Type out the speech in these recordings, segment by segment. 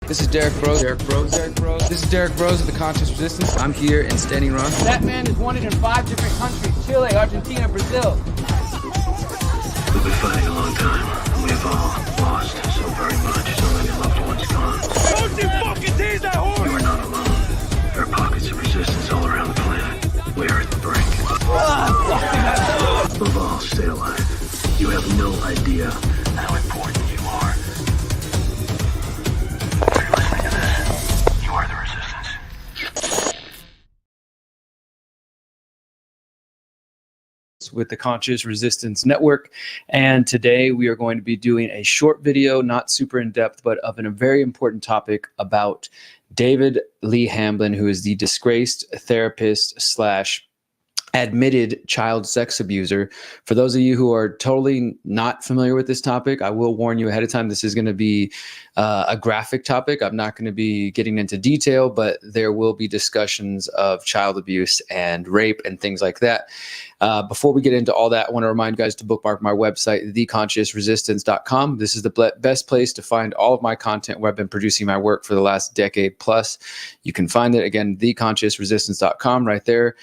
This is Derrick Broze. This is Derrick Broze of the Conscious Resistance. I'm here in Standing Rock. That man is wanted in 5 different countries: Chile, Argentina, Brazil. We've been fighting a long time. We've all lost so very much. So many loved ones gone. You are not alone. There are pockets of resistance all around the planet. We are at the brink. Above all, stay alive. You have no idea how important you are. If you're listening to this, you are the resistance. With the Conscious Resistance Network, and today we are going to be doing a short video, not super in depth, but of a very important topic about David Lee Hamblin, who is the disgraced therapist slash admitted child sex abuser. For those of you who are totally not familiar with this topic, I will warn you ahead of time, this is going to be a graphic topic. I'm not going to be getting into detail, but there will be discussions of child abuse and rape and things like that. Before we get into all that, I want to remind you guys to bookmark my website, theconsciousresistance.com. This is the best place to find all of my content where I've been producing my work for the last decade plus. You can find it, again, theconsciousresistance.com right there.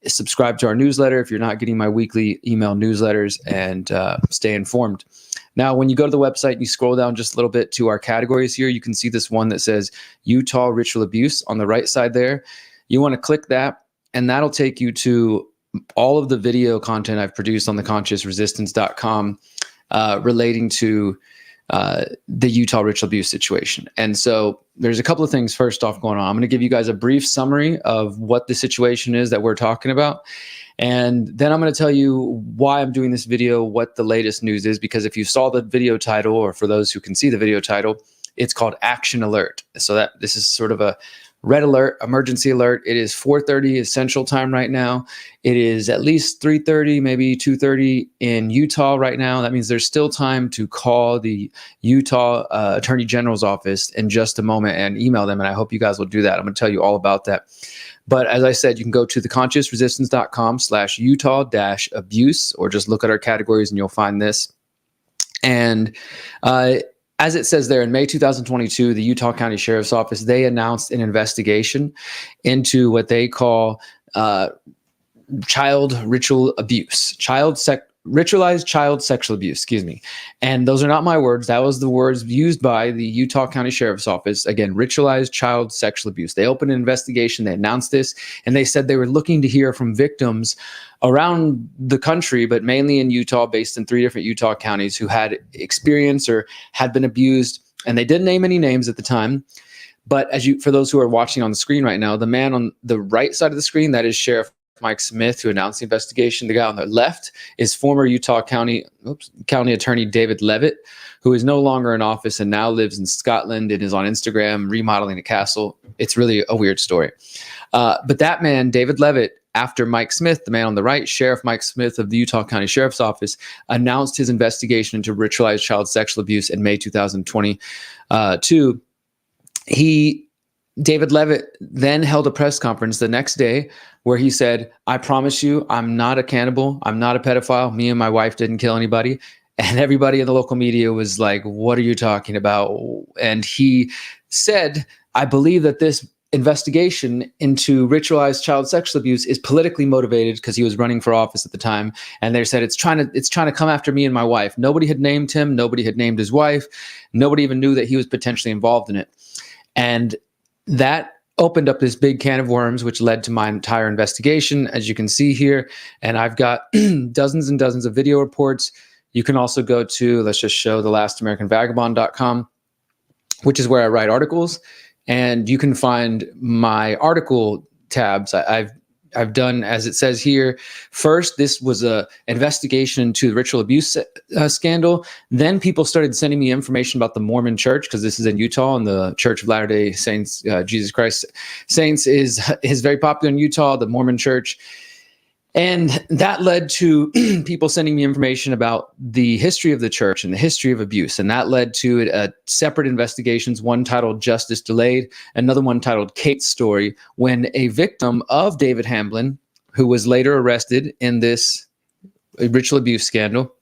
Subscribe to our newsletter if you're not getting my weekly email newsletters, and stay informed. Now, when you go to the website and you scroll down just a little bit to our categories here, you can see this one that says Utah ritual abuse on the right side there. You want to click that, and that'll take you to all of the video content I've produced on theconsciousresistance.com relating to the Utah ritual abuse situation. And so there's a couple of things first off going on. I'm going to give you guys a brief summary of what the situation is that we're talking about. And then I'm going to tell you why I'm doing this video, what the latest news is, because if you saw the video title, or for those who can see the video title, it's called Action Alert. So that this is sort of a red alert, emergency alert. It is 4:30 Central Time right now. It is at least 3:30, maybe 2:30 in Utah right now. That means there's still time to call the Utah Attorney General's office in just a moment and email them. And I hope you guys will do that. I'm going to tell you all about that. But as I said, you can go to theconsciousresistance.com/Utah-abuse, or just look at our categories and you'll find this. And as it says there, in May 2022, the Utah County Sheriff's Office, they announced an investigation into what they call child ritual abuse, ritualized child sexual abuse, excuse me. And those are not my words. That was the words used by the Utah County Sheriff's Office. Again, ritualized child sexual abuse. They opened an investigation. They announced this, and they said they were looking to hear from victims around the country, but mainly in Utah, based in 3 different Utah counties, who had experience or had been abused. And they didn't name any names at the time. But for those who are watching on the screen right now, the man on the right side of the screen, that is Sheriff Mike Smith, who announced the investigation. The guy on the left is former Utah County Attorney David Levitt, who is no longer in office and now lives in Scotland and is on Instagram remodeling a castle. It's really a weird story. But that man, David Levitt, after Mike Smith, the man on the right, Sheriff Mike Smith of the Utah County Sheriff's Office, announced his investigation into ritualized child sexual abuse in May 2022. David Levitt then held a press conference the next day where he said, "I promise you, I'm not a cannibal. I'm not a pedophile. Me and my wife didn't kill anybody." And everybody in the local media was like, "What are you talking about?" And he said, "I believe that this investigation into ritualized child sexual abuse is politically motivated," because he was running for office at the time. And they said, it's trying to come after me and my wife. Nobody had named him. Nobody had named his wife. Nobody even knew that he was potentially involved in it. And that opened up this big can of worms, which led to my entire investigation, as you can see here. And I've got dozens and dozens of video reports. You can also go to, let's just show thelastamericanvagabond.com, which is where I write articles. And you can find my article tabs. I've done, as it says here, first, this was a investigation into the ritual abuse scandal. Then people started sending me information about the Mormon Church, because this is in Utah, and the Church of Latter-day Saints, Jesus Christ Saints, is very popular in Utah, the Mormon Church. And that led to people sending me information about the history of the church and the history of abuse. And that led to separate investigations, one titled Justice Delayed, another one titled Kate's Story, when a victim of David Hamblin, who was later arrested in this ritual abuse scandal,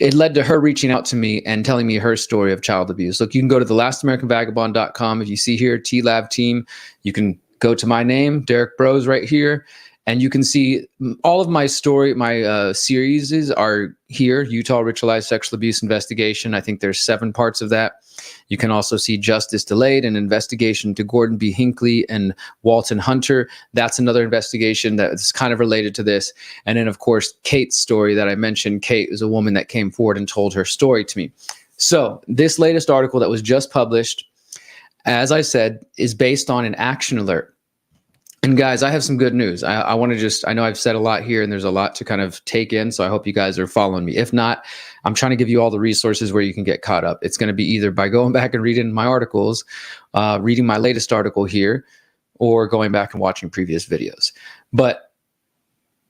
It led to her reaching out to me and telling me her story of child abuse. Look, you can go to thelastamericanvagabond.com. If you see here, T-Lab team, you can go to my name, Derrick Broze, right here. And you can see all of my story, my series are here. Utah Ritualized Sexual Abuse Investigation. I think there's 7 parts of that. You can also see Justice Delayed, an investigation to Gordon B. Hinckley and Walton Hunter. That's another investigation that's kind of related to this. And then, of course, Kate's story that I mentioned. Kate is a woman that came forward and told her story to me. So this latest article that was just published, as I said, is based on an action alert. And guys, I have some good news. I want to I know I've said a lot here and there's a lot to kind of take in. So I hope you guys are following me. If not, I'm trying to give you all the resources where you can get caught up. It's going to be either by going back and reading my articles, reading my latest article here, or going back and watching previous videos. But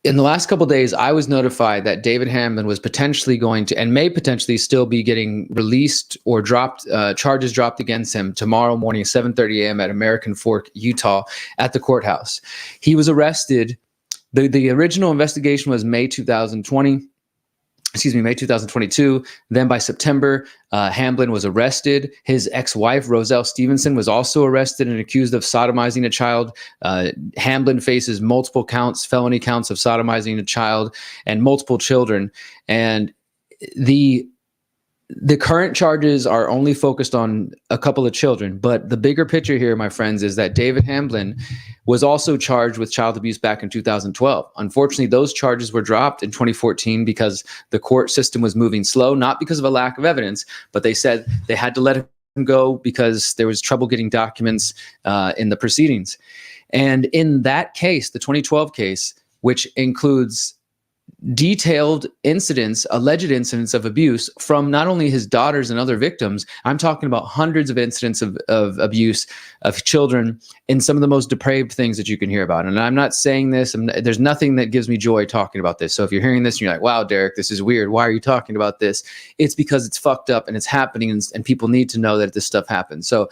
in the last couple of days, I was notified that David Hamblin was potentially going to, and may potentially still be getting released or dropped, charges dropped against him tomorrow morning, 7:30 a.m. at American Fork, Utah, at the courthouse. He was arrested. The original investigation was May 2022. Then by September, Hamblin was arrested. His ex-wife, Roselle Stevenson, was also arrested and accused of sodomizing a child. Hamblin faces multiple counts, felony counts of sodomizing a child and multiple children. And the current charges are only focused on a couple of children. But the bigger picture here, my friends, is that David Hamblin was also charged with child abuse back in 2012. Unfortunately, those charges were dropped in 2014 because the court system was moving slow, not because of a lack of evidence, but they said they had to let him go because there was trouble getting documents in the proceedings. And in that case, the 2012 case, which includes detailed incidents, alleged incidents of abuse from not only his daughters and other victims, I'm talking about hundreds of incidents of abuse of children in some of the most depraved things that you can hear about. And I'm not saying this, there's nothing that gives me joy talking about this. So if you're hearing this and you're like, wow, Derrick, this is weird. Why are you talking about this? It's because it's fucked up and it's happening and people need to know that this stuff happens. So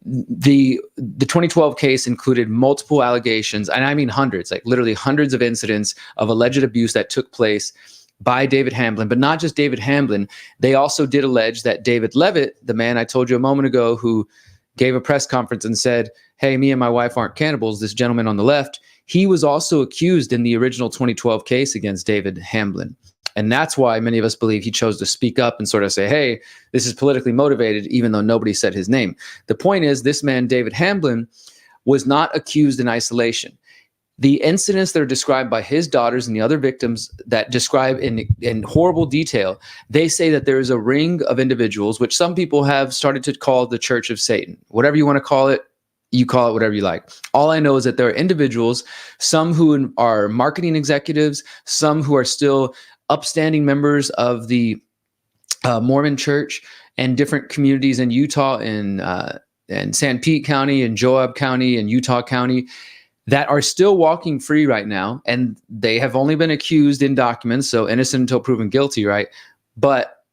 the 2012 case included multiple allegations, and I mean hundreds, like literally hundreds of incidents of alleged abuse that took place by David Hamblin, but not just David Hamblin. They also did allege that David Levitt, the man I told you a moment ago who gave a press conference and said, hey, me and my wife aren't cannibals, this gentleman on the left, he was also accused in the original 2012 case against David Hamblin. And that's why many of us believe he chose to speak up and sort of say, hey, this is politically motivated, even though nobody said his name. The point is, this man, David Hamblin, was not accused in isolation. The incidents that are described by his daughters and the other victims that describe in horrible detail, they say that there is a ring of individuals, which some people have started to call the Church of Satan. Whatever you want to call it, you call it whatever you like. All I know is that there are individuals, some who are marketing executives, some who are still upstanding members of the Mormon Church and different communities in Utah and San Pete County and Joab County and Utah County that are still walking free right now. And they have only been accused in documents, so innocent until proven guilty, right? But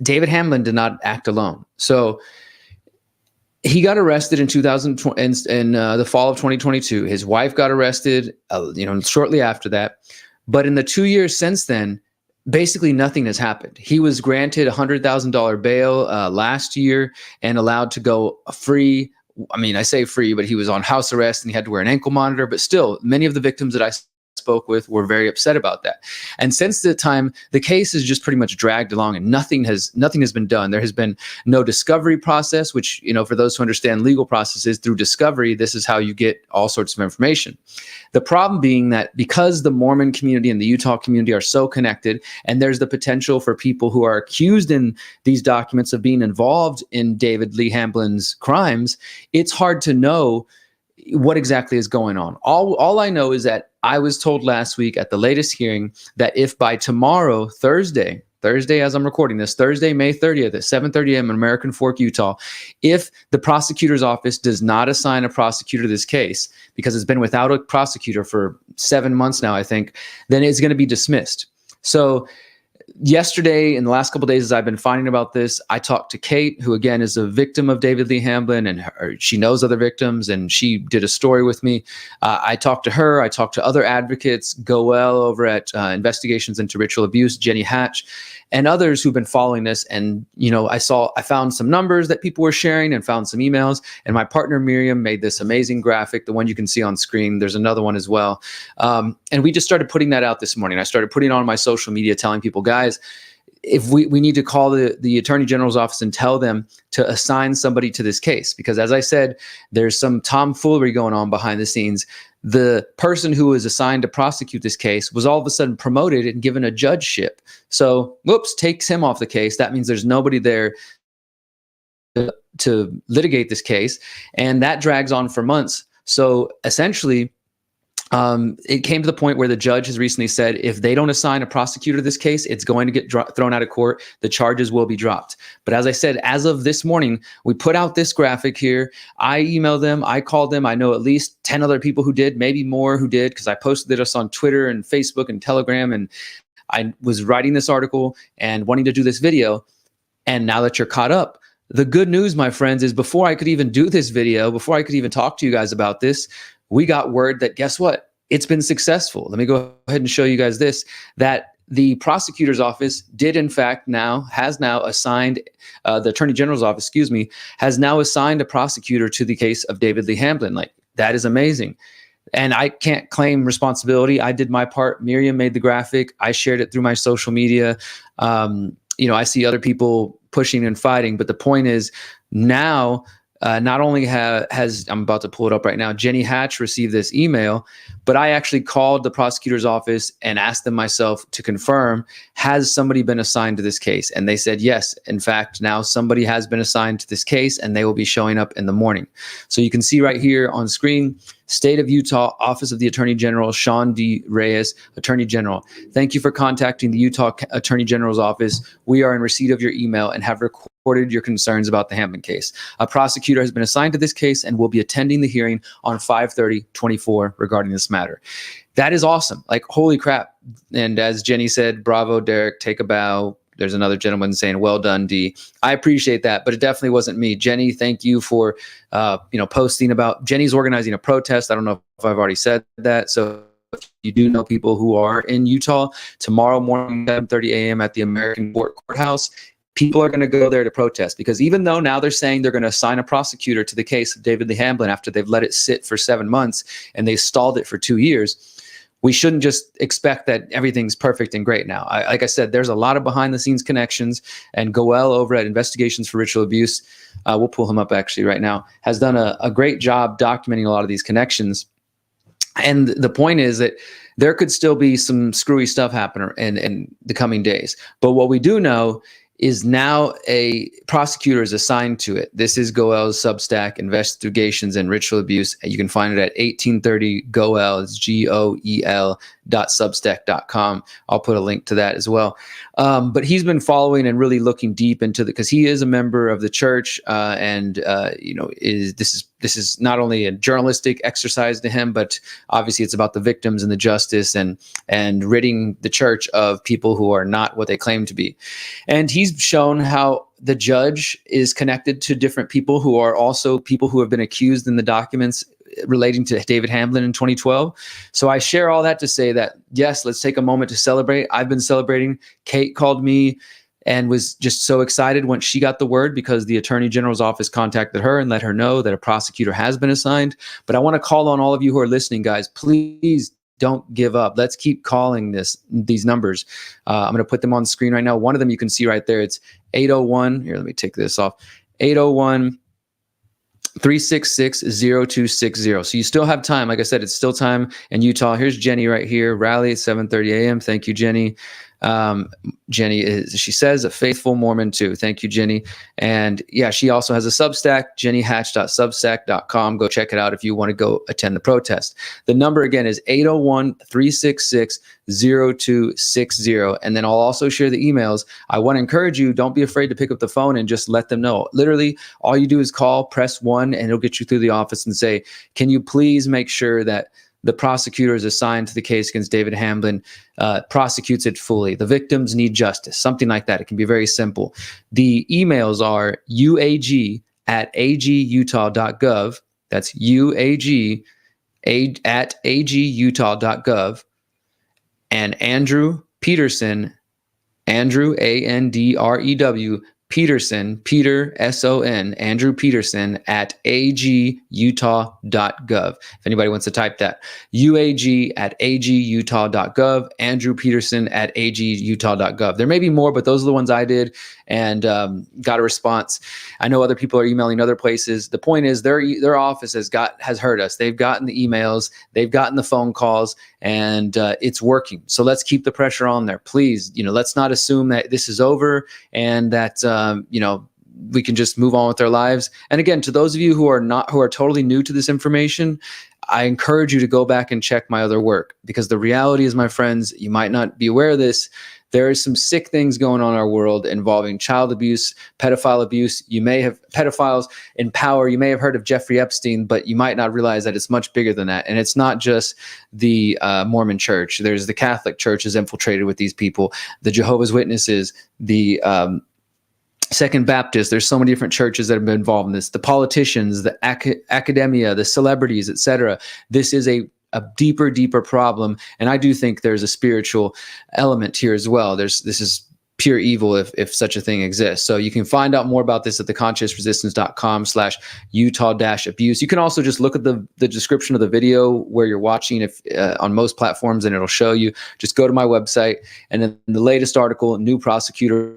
David Hamblin did not act alone. So he got arrested in 2020 in the fall of 2022. His wife got arrested, shortly after that. But in the 2 years since then, basically nothing has happened. He was granted $100,000 bail last year and allowed to go free. I mean, I say free, but he was on house arrest and he had to wear an ankle monitor. But still, many of the victims that I spoke with were very upset about that. And since the time, the case is just pretty much dragged along and nothing has been done. There has been no discovery process, which, for those who understand legal processes, through discovery, this is how you get all sorts of information. The problem being that because the Mormon community and the Utah community are so connected, and there's the potential for people who are accused in these documents of being involved in David Lee Hamblin's crimes, it's hard to know what exactly is going on. All I know is that I was told last week at the latest hearing that if by tomorrow, Thursday as I'm recording this, Thursday, May 30th at 7:30 a.m. in American Fork, Utah, if the prosecutor's office does not assign a prosecutor to this case, because it's been without a prosecutor for 7 months now, I think, then it's going to be dismissed. So yesterday, in the last couple of days, as I've been finding about this, I talked to Kate, who again is a victim of David Lee Hamblin, and she knows other victims, and she did a story with me. I talked to her. I talked to other advocates, Goel over at Investigations into Ritual Abuse, Jenny Hatch, and others who've been following this. And, I found some numbers that people were sharing and found some emails. And my partner Miriam made this amazing graphic, the one you can see on screen. There's another one as well. And we just started putting that out this morning. I started putting it on my social media, telling people, guys, if we need to call the Attorney General's office and tell them to assign somebody to this case, because as I said, there's some tomfoolery going on behind the scenes. The person who was assigned to prosecute this case was all of a sudden promoted and given a judgeship. So, whoops, takes him off the case. That means there's nobody there to litigate this case, and that drags on for months. So essentially, it came to the point where the judge has recently said, if they don't assign a prosecutor to this case, it's going to get thrown out of court. The charges will be dropped. But as I said, as of this morning, we put out this graphic here. I emailed them. I called them. I know at least 10 other people who did, maybe more who did, because I posted this on Twitter and Facebook and Telegram. And I was writing this article and wanting to do this video. And now that you're caught up, the good news, my friends, is before I could even do this video, before I could even talk to you guys about this, we got word that, guess what? It's been successful. Let me go ahead and show you guys this, that the prosecutor's office has now assigned, the Attorney General's office, has now assigned a prosecutor to the case of David Lee Hamblin. Like, that is amazing. And I can't claim responsibility. I did my part. Miriam made the graphic. I shared it through my social media. I see other people pushing and fighting, but the point is now, not only has, I'm about to pull it up right now, Jenny Hatch received this email, but I actually called the prosecutor's office and asked them myself to confirm, has somebody been assigned to this case? And they said, yes, in fact, now somebody has been assigned to this case, and they will be showing up in the morning. So you can see right here on screen, State of Utah, Office of the Attorney General, Sean D. Reyes, Attorney General. Thank you for contacting the Utah Attorney General's office. We are in receipt of your email and have recorded your concerns about the Hamblin case. A prosecutor has been assigned to this case and will be attending the hearing on 5/30/24 regarding this matter. That is awesome. Like, holy crap. And as Jenny said, bravo, Derrick, take a bow. There's another gentleman saying, well done, D. I appreciate that, but it definitely wasn't me. Jenny, thank you for, posting about, Jenny's organizing a protest. I don't know if I've already said that. So if you do know people who are in Utah, tomorrow morning, 7:30 a.m. at the American Courthouse, people are going to go there to protest, because even though now they're saying they're going to assign a prosecutor to the case of David Lee Hamblin after they've let it sit for 7 months and they stalled it for 2 years, we shouldn't just expect that everything's perfect and great now. Like I said, there's a lot of behind the scenes connections, and Goel over at Investigations for Ritual Abuse, we'll pull him up actually right now, has done a great job documenting a lot of these connections. And the point is that there could still be some screwy stuff happen in the coming days. But what we do know is now a prosecutor is assigned to it. This is Goel's Substack, Investigations and Ritual Abuse. You can find it at 1830goel, it's GOEL.substack.com. I'll put a link to that as well. But he's been following and really looking deep into because he is a member of the church, this is not only a journalistic exercise to him, but obviously it's about the victims and the justice and ridding the church of people who are not what they claim to be. And he's shown how the judge is connected to different people who are also people who have been accused in the documents relating to David Hamblin in 2012. So I share all that to say that, yes, let's take a moment to celebrate. I've been celebrating. Kate called me and was just so excited when she got the word, because the Attorney General's office contacted her and let her know that a prosecutor has been assigned. But I want to call on all of you who are listening, guys, please don't give up. Let's keep calling these numbers. I'm going to put them on the screen right now. One of them you can see right there. It's 801. Here, let me take this off. 801-366-0260. So you still have time. Like I said, it's still time in Utah. Here's Jenny right here. Rally at 7:30 a.m. Thank you, Jenny. Jenny is, she says, a faithful Mormon too. Thank you, Jenny. And yeah, she also has a Substack, jennyhatch.substack.com. Go check it out if you want to go attend the protest. The number again is 801-366-0260. And then I'll also share the emails. I want to encourage you, don't be afraid to pick up the phone and just let them know. Literally, all you do is call, press 1, and it'll get you through the office and say, can you please make sure that the prosecutor is assigned to the case against David Hamblin, prosecutes it fully. The victims need justice, something like that. It can be very simple. The emails are uag@agutah.gov. That's uag@agutah.gov. And Andrew Peterson, Andrew, Andrew Peterson, Peter, S-O-N, Andrew Peterson @agutah.gov. If anybody wants to type that, uag@agutah.gov, Andrew Peterson @agutah.gov. There may be more, but those are the ones I did and got a response. I know other people are emailing other places. The point is their office has heard us. They've gotten the emails, they've gotten the phone calls, and it's working. So let's keep the pressure on there. Please, let's not assume that this is over and that, we can just move on with our lives. And again, to those of you who are totally new to this information, I encourage you to go back and check my other work, because the reality is, my friends, you might not be aware of this. There is some sick things going on in our world involving child abuse, pedophile abuse. You may have pedophiles in power. You may have heard of Jeffrey Epstein, but you might not realize that it's much bigger than that. And it's not just the Mormon church. There's the Catholic Church is infiltrated with these people, the Jehovah's Witnesses, the Second Baptist. There's so many different churches that have been involved in this. The politicians, the academia, the celebrities, etc. This is a deeper problem, and I do think there's a spiritual element here as well. This is pure evil if such a thing exists. So you can find out more about this at theconsciousresistance.com/Utah-abuse. You can also just look at the description of the video where you're watching on most platforms, and it'll show you. Just go to my website, and then the latest article, new prosecutor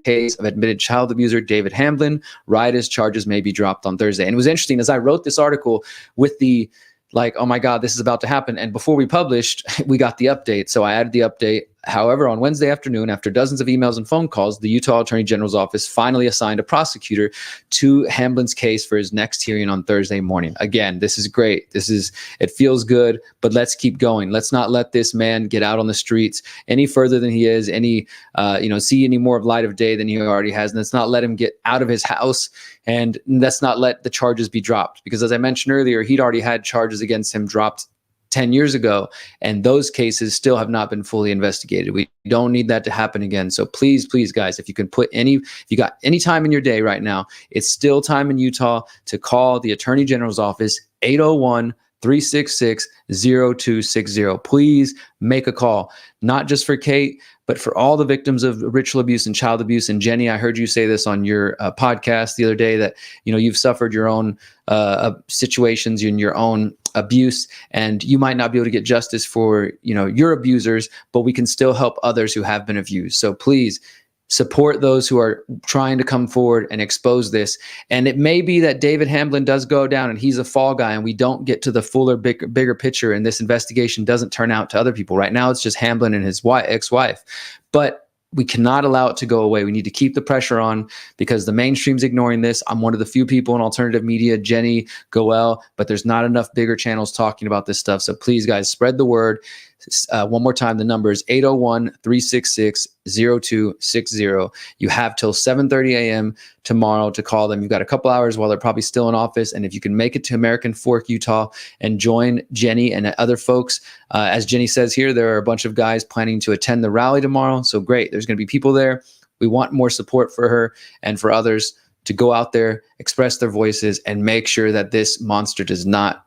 case of admitted child abuser David Hamblin, riotous charges may be dropped on Thursday. And it was interesting, as I wrote this article with the oh my God, this is about to happen. And before we published, we got the update. So I added the update. However, on Wednesday afternoon, after dozens of emails and phone calls, the Utah Attorney General's office finally assigned a prosecutor to Hamblin's case for his next hearing on Thursday morning. Again, this is great. It feels good, but let's keep going. Let's not let this man get out on the streets any further than he is, see any more of light of day than he already has. And let's not let him get out of his house, and let's not let the charges be dropped. Because as I mentioned earlier, he'd already had charges against him dropped 10 years ago, and those cases still have not been fully investigated. We don't need that to happen again. So please, guys, if you got any time in your day right now, it's still time in Utah to call the Attorney General's office, 801-366-0260. Please make a call, not just for Kate, but for all the victims of ritual abuse and child abuse. And Jenny, I heard you say this on your podcast the other day that, you've suffered your own situations in your own abuse, and you might not be able to get justice for, your abusers, but we can still help others who have been abused. So please support those who are trying to come forward and expose this. And it may be that David Hamblin does go down and he's a fall guy, and we don't get to the fuller, bigger picture, and this investigation doesn't turn out to other people. Right now, it's just Hamblin and his ex-wife. But we cannot allow it to go away. We need to keep the pressure on, because the mainstream's ignoring this. I'm one of the few people in alternative media, Jenny, Goel, but there's not enough bigger channels talking about this stuff. So please, guys, spread the word. One more time, the number is 801-366-0260. You have till 7:30 a.m. tomorrow to call them. You've got a couple hours while they're probably still in office. And if you can make it to American Fork, Utah, and join Jenny and other folks, as Jenny says here, there are a bunch of guys planning to attend the rally tomorrow. So great. There's going to be people there. We want more support for her and for others to go out there, express their voices, and make sure that this monster does not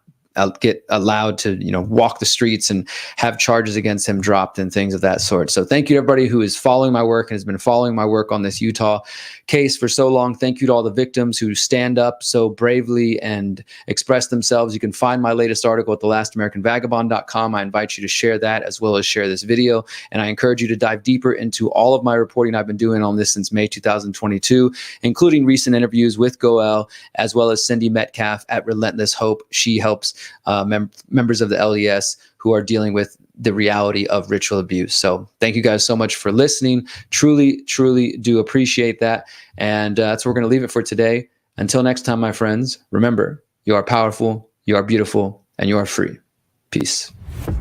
get allowed to, walk the streets and have charges against him dropped and things of that sort. So thank you to everybody who is following my work and has been following my work on this Utah case for so long. Thank you to all the victims who stand up so bravely and express themselves. You can find my latest article at thelastamericanvagabond.com. I invite you to share that as well as share this video. And I encourage you to dive deeper into all of my reporting I've been doing on this since May 2022, including recent interviews with Goel, as well as Cindy Metcalf at Relentless Hope. She helps members of the LES who are dealing with the reality of ritual abuse. So thank you guys so much for listening. Truly, truly do appreciate that. And that's where we're going to leave it for today. Until next time, my friends, remember, you are powerful, you are beautiful, and you are free. Peace.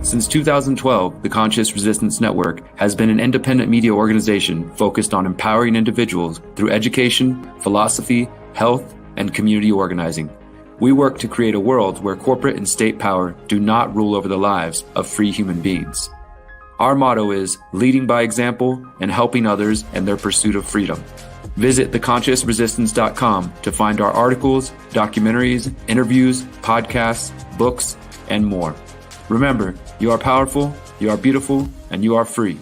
Since 2012, the Conscious Resistance Network has been an independent media organization focused on empowering individuals through education, philosophy, health, and community organizing. We work to create a world where corporate and state power do not rule over the lives of free human beings. Our motto is leading by example and helping others in their pursuit of freedom. Visit theconsciousresistance.com to find our articles, documentaries, interviews, podcasts, books, and more. Remember, you are powerful, you are beautiful, and you are free.